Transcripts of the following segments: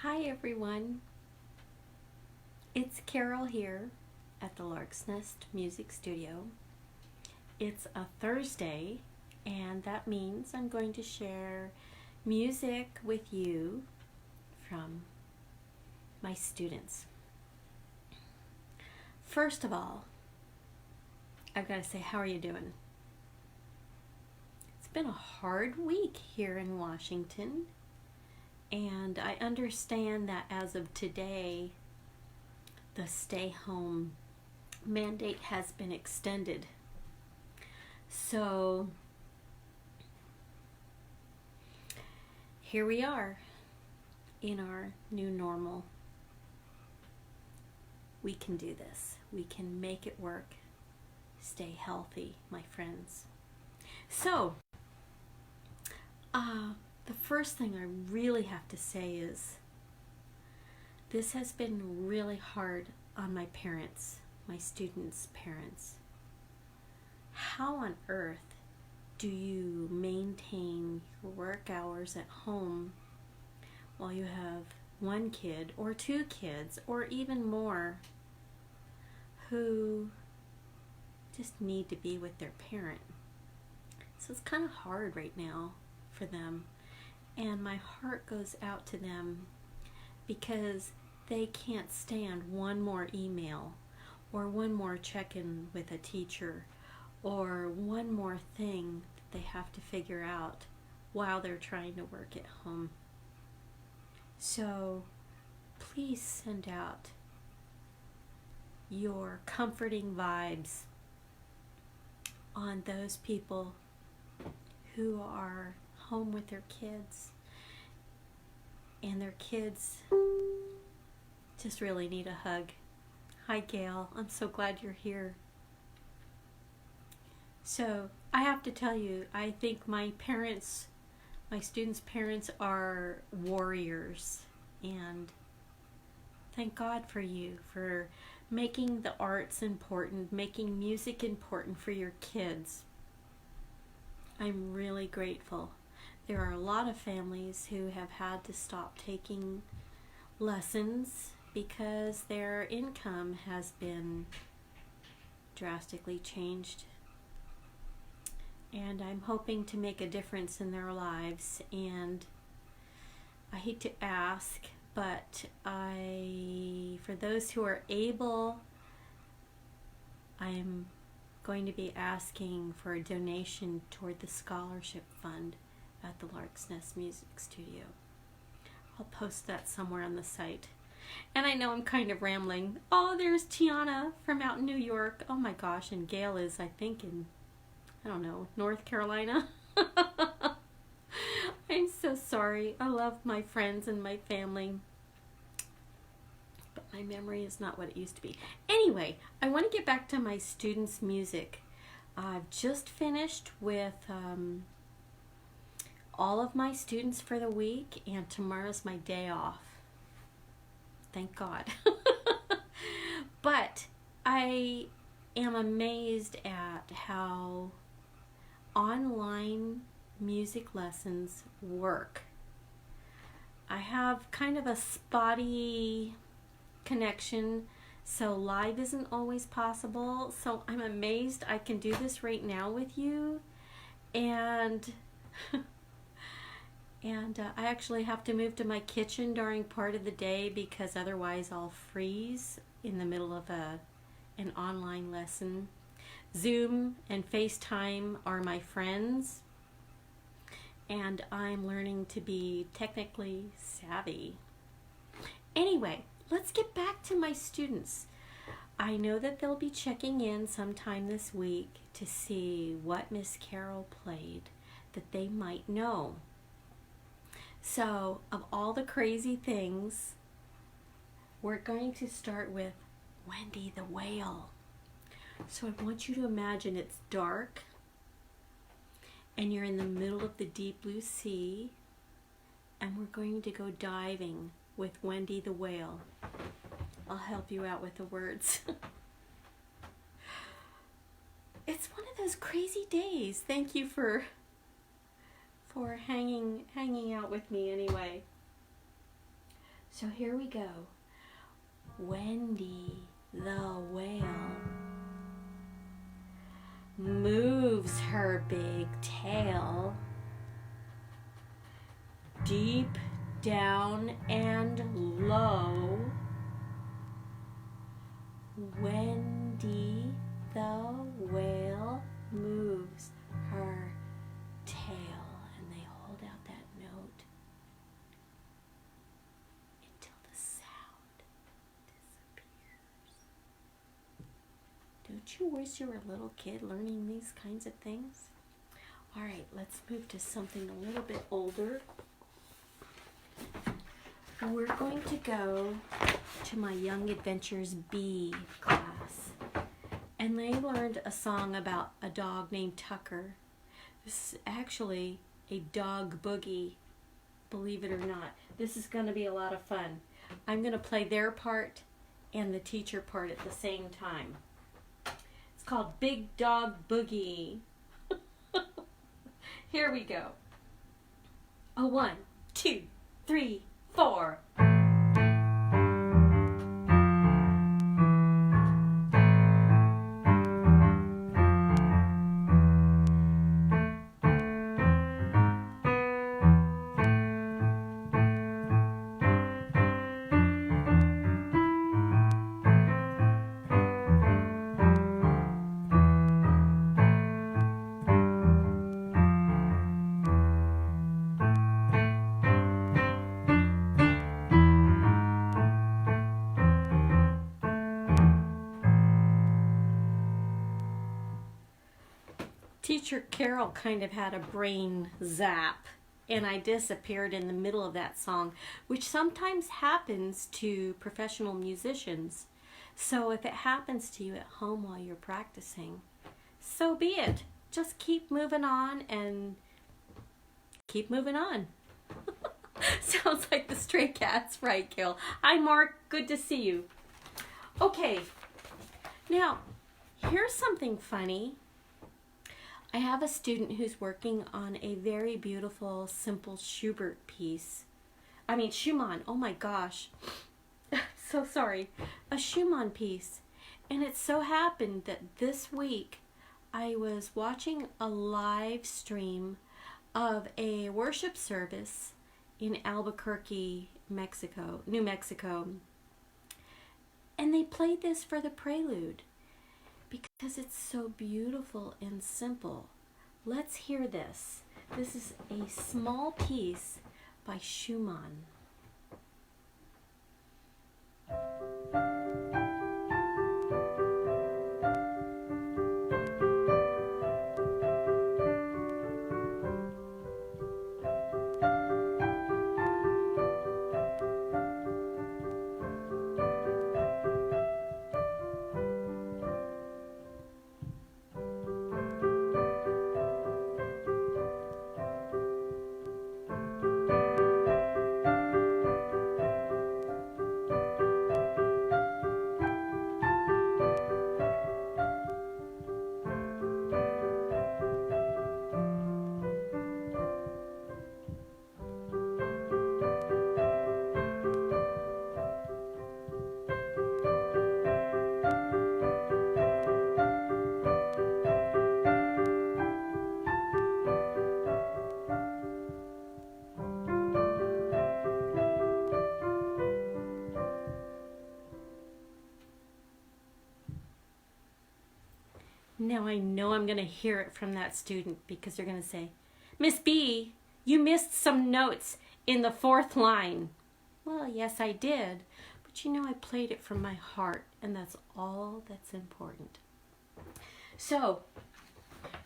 Hi everyone, it's Carol here at the Lark's Nest Music Studio. It's a Thursday and that means I'm going to share music with you from my students. First of all, I've got to say, how are you doing? It's been a hard week here in Washington. And I understand that as of today, the stay-home mandate has been extended. So here we are in our new normal. We can do this. We can make it work. Stay healthy, my friends. So, the first thing I really have to say is this has been really hard on my parents, my students' parents. How on earth do you maintain your work hours at home while you have one kid or two kids or even more who just need to be with their parent? So it's kind of hard right now for them. And my heart goes out to them because they can't stand one more email or one more check-in with a teacher or one more thing that they have to figure out while they're trying to work at home. So please send out your comforting vibes on those people who are home with their kids, and their kids just really need a hug. Hi Gail, I'm so glad you're here. So I have to tell you, I think my students' parents are warriors, and thank God for you for making the arts important, making music important for your kids. I'm really grateful. There are a lot of families who have had to stop taking lessons because their income has been drastically changed. And I'm hoping to make a difference in their lives. And I hate to ask, but for those who are able, I'm going to be asking for a donation toward the scholarship fund at the Lark's Nest Music Studio. I'll post that somewhere on the site. And I know I'm kind of rambling. Oh, there's Tiana from out in New York. Oh my gosh, and Gail is, I think, in, I don't know, North Carolina. I'm so sorry. I love my friends and my family, but my memory is not what it used to be. Anyway, I want to get back to my students' music. I've just finished with all of my students for the week, and tomorrow's my day off. Thank God. But I am amazed at how online music lessons work. I have kind of a spotty connection, so live isn't always possible. So I'm amazed I can do this right now with you. And I actually have to move to my kitchen during part of the day because otherwise I'll freeze in the middle of an online lesson. Zoom and FaceTime are my friends, and I'm learning to be technically savvy. Anyway, let's get back to my students. I know that they'll be checking in sometime this week to see what Miss Carol played that they might know. So, of all the crazy things, we're going to start with Wendy the Whale. So I want you to imagine it's dark and you're in the middle of the deep blue sea, and we're going to go diving with Wendy the Whale. I'll help you out with the words. It's one of those crazy days. Thank you for hanging out with me anyway. So here we go. Wendy the whale moves her big tail deep down and low. Wendy the whale moves her tail, and they hold out that note until the sound disappears. Don't you wish you were a little kid learning these kinds of things? All right, let's move to something a little bit older. We're going to go to my Young Adventures B class, and they learned a song about a dog named Tucker. This is actually a dog boogie, believe it or not. This is going to be a lot of fun. I'm going to play their part and the teacher part at the same time. It's called Big Dog Boogie. Here we go. A 1, 2, 3, 4. Teacher Carol kind of had a brain zap, and I disappeared in the middle of that song, which sometimes happens to professional musicians. So if it happens to you at home while you're practicing, so be it. Just keep moving on and keep moving on. Sounds like the Stray Cats, right, Gil? Hi, Mark. Good to see you. Okay, now here's something funny. I have a student who's working on a very beautiful, simple Schumann piece. Oh my gosh. So sorry. A Schumann piece. And it so happened that this week I was watching a live stream of a worship service in Albuquerque, New Mexico. And they played this for the prelude, because it's so beautiful and simple. Let's hear this. This is a small piece by Schumann. Now I know I'm going to hear it from that student, because they're going to say, Miss B, you missed some notes in the 4th line. Well, yes, I did. But you know, I played it from my heart, and that's all that's important. So,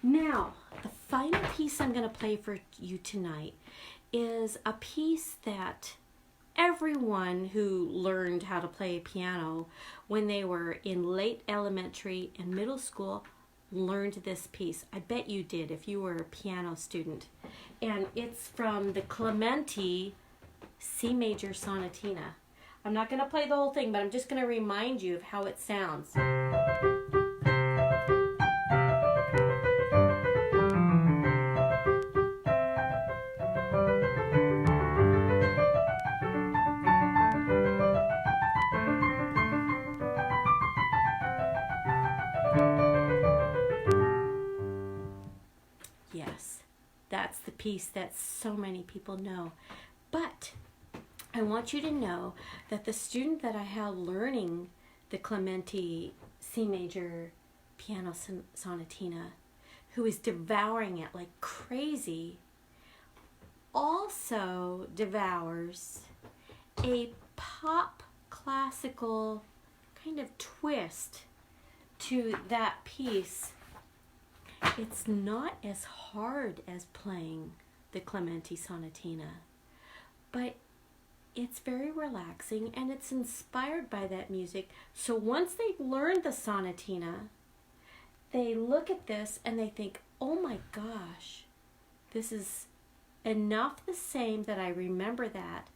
now, the final piece I'm going to play for you tonight is a piece that everyone who learned how to play piano when they were in late elementary and middle school learned this piece. I bet you did if you were a piano student. And it's from the Clementi C major Sonatina. I'm not going to play the whole thing, but I'm just going to remind you of how it sounds. piece that so many people know. But I want you to know that the student that I have learning the Clementi C major piano sonatina, who is devouring it like crazy, also devours a pop classical kind of twist to that piece. It's not as hard as playing the Clementi Sonatina, but it's very relaxing and it's inspired by that music. So once they've learned the Sonatina, they look at this and they think, oh my gosh, this is enough the same that I remember that,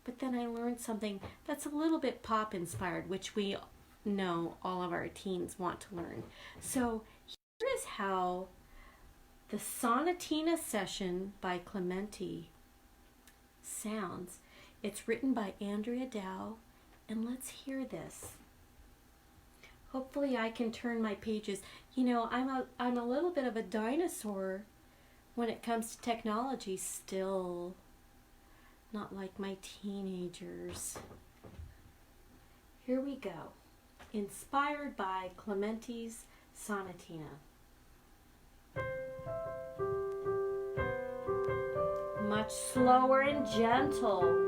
but then I learned something that's a little bit pop inspired, which we know all of our teens want to learn. So here is how the Sonatina session by Clementi sounds. It's written by Andrea, and let's hear this. Hopefully I can turn my pages. You know, I'm a little bit of a dinosaur when it comes to technology still. Not like my teenagers. Here we go. Inspired by Clementi's Sonatina. Much slower and gentle.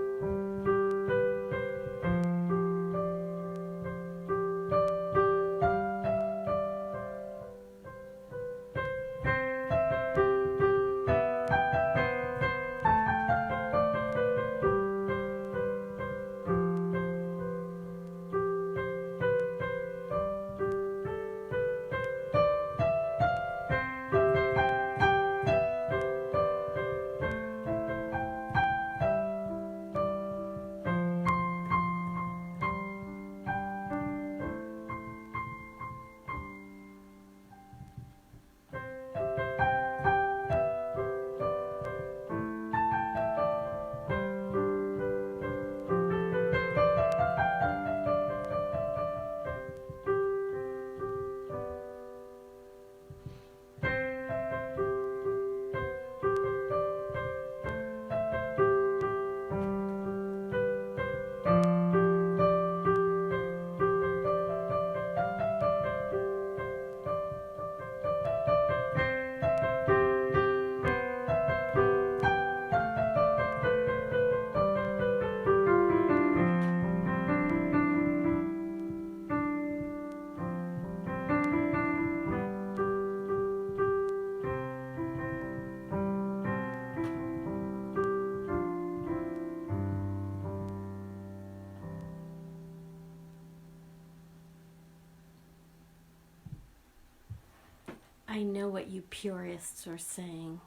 I know what you purists are saying.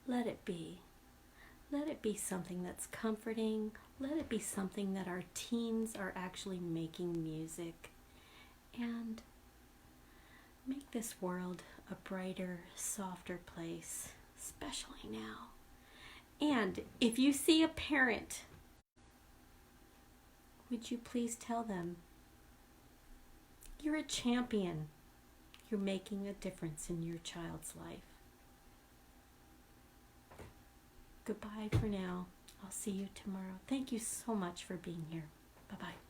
Let it be. Let it be something that's comforting. Let it be something that our teens are actually making music. And make this world a brighter, softer place, especially now. And if you see a parent, would you please tell them, you're a champion. You're making a difference in your child's life. Goodbye for now. I'll see you tomorrow. Thank you so much for being here. Bye-bye.